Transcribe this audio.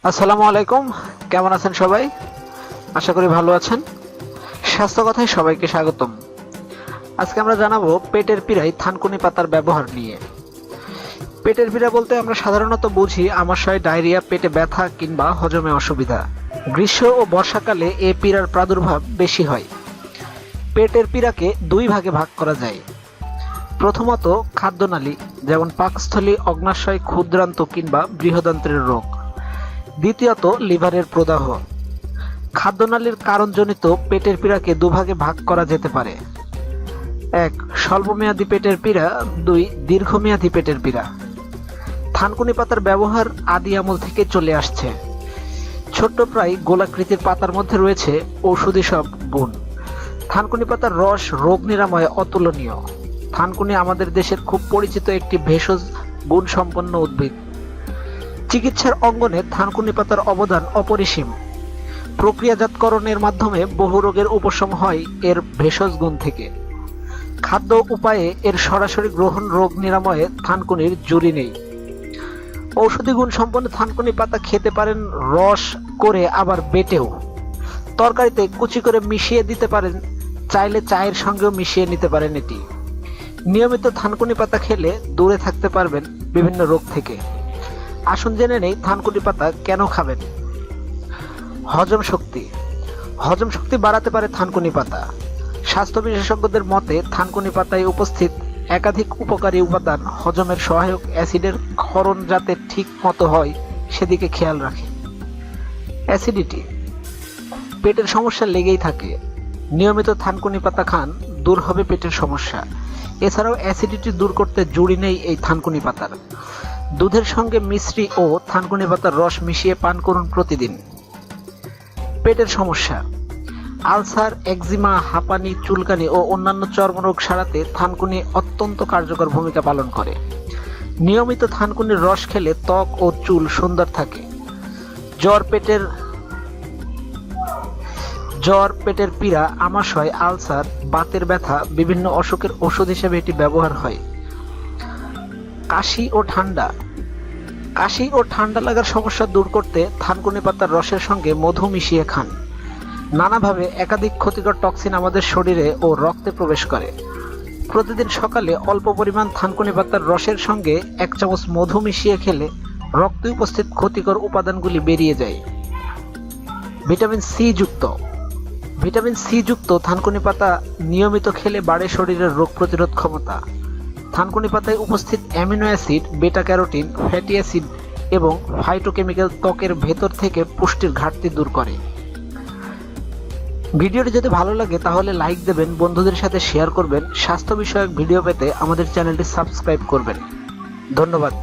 আসসালামু আলাইকুম, কেমন আছেন সবাই? আশা করি ভালো আছেন। স্বাস্থ্য কথায় সবাইকে স্বাগতম। আজকে আমরা জানাবো পেটের পীড়ায় থানকুনি পাতার ব্যবহার নিয়ে। পেটের পীড়া বলতে আমরা সাধারণত বুঝি আমাশয়, ডায়রিয়া, পেটে ব্যথা কিংবা হজমে অসুবিধা। গ্রীষ্ম ও বর্ষাকালে এই পীড়ার প্রাদুর্ভাব বেশি হয়। পেটের পীড়াকে দুই ভাগে ভাগ করা যায়। প্রথমত খাদ্যনালী, যেমন পাকস্থলী, অগ্নাশয়, ক্ষুদ্রান্ত কিংবা বৃহদান্ত্রের রোগ। দ্বিতীয়ত লিভারের প্রদাহ। খাদ্যনালীর কারণজনিত পেটের পীড়াকে দুভাগে ভাগ করা যেতে পারে। 1. স্বল্পমেয়াদী পেটের পীড়া। 2. দীর্ঘমেয়াদী পেটের পীড়া। থানকুনি পাতার ব্যবহার আদি আমল থেকে চলে আসছে। ছোট্ট প্রায় গোলাকৃতির পাতার মধ্যে রয়েছে ঔষধি সব গুণ। থানকুনি পাতার রস রোগ নিরাময়ে অতুলনীয়। থানকুনি আমাদের দেশের খুব পরিচিত একটি ভেষজ গুণসম্পন্ন উদ্ভিদ। চিকিৎসার অঙ্গনে থানকুনি পাতার অবদান অপরিসীম। প্রক্রিয়াজাতকরণের মাধ্যমে বহু রোগের উপশম হয় এর ভেষজ গুণ থেকে। খাদ্য উপায়ে এর সরাসরি গ্রহণ রোগ নিরাময়ে থানকুনির জুড়ি নেই। ঔষধি গুণ সম্পন্ন থানকুনি পাতা খেতে পারেন রস করে, আবার বেটেও। তরকারিতে কুচি করে মিশিয়ে দিতে পারেন, চাইলে চায়ের সঙ্গেও মিশিয়ে নিতে পারেন। এটি নিয়মিত থানকুনি পাতা খেলে দূরে থাকতে পারবেন বিভিন্ন রোগ থেকে। আসুন জেনে নেই থানকুনি পাতা কেন খাবেন। হজম শক্তি। হজম শক্তি বাড়াতে পারে থানকুনি পাতা। স্বাস্থ্য বিশেষজ্ঞদের মতে থানকুনি পাতায় উপস্থিত একাধিক উপকারী উপাদান হজমের সহায়ক অ্যাসিডের ক্ষরণ যাতে ঠিক মতো হয় সেদিকে খেয়াল রাখে। অ্যাসিডিটি। পেটের সমস্যা লেগেই থাকে। নিয়মিত থানকুনি পাতা খান, দূর হবে পেটের সমস্যা। এছাড়াও অ্যাসিডিটি দূর করতে জুড়ি নেই এই থানকুনি পাতার। দুধের সঙ্গে মিশ্রি ও থানকুনি পাতার রস মিশিয়ে পান করুন প্রতিদিন। পেটের সমস্যা। আলসার, একজিমা, হাঁপানি, চুলকানি ও অন্যান্য চর্মরোগ সারাতে থানকুনি অত্যন্ত কার্যকর ভূমিকা পালন করে। নিয়মিত থানকুনির রস খেলে ত্বক ও চুল সুন্দর থাকে। জ্বর, পেটের পীড়া, আমাশয়, আলসার, বাতের ব্যথা, বিভিন্ন অসুখের ওষুধ হিসেবে এটি ব্যবহার হয়। কাশি ও ঠান্ডা। কাশি ও ঠান্ডা লাগার সমস্যা দূর করতে থানকুনি পাতার রসের সঙ্গে মধু মিশিয়ে খান। নানাভাবে একাধিক ক্ষতিকর টক্সিন আমাদের শরীরে ও রক্তে প্রবেশ করে। প্রতিদিন সকালে অল্প পরিমাণ থানকুনি পাতার রসের সঙ্গে 1 চামচ মধু মিশিয়ে খেলে রক্তে উপস্থিত ক্ষতিকর উপাদানগুলি বেরিয়ে যায়। ভিটামিন সি যুক্ত থানকুনি পাতা নিয়মিত খেলে বাড়ে শরীরের রোগ প্রতিরোধ ক্ষমতা। থানকুনি পাতায় উপস্থিত অ্যামিনো অ্যাসিড, বেটা ক্যারোটিন, ফ্যাটি অ্যাসিড এবং ফাইটোকেমিক্যাল ত্বকের ভেতর থেকে পুষ্টির ঘাটতি দূর করে। ভিডিওটি যদি ভালো লাগে তাহলে লাইক দেবেন, বন্ধুদের সাথে শেয়ার করবেন। স্বাস্থ্য বিষয়ক ভিডিও পেতে আমাদের চ্যানেলটি সাবস্ক্রাইব করবেন। ধন্যবাদ।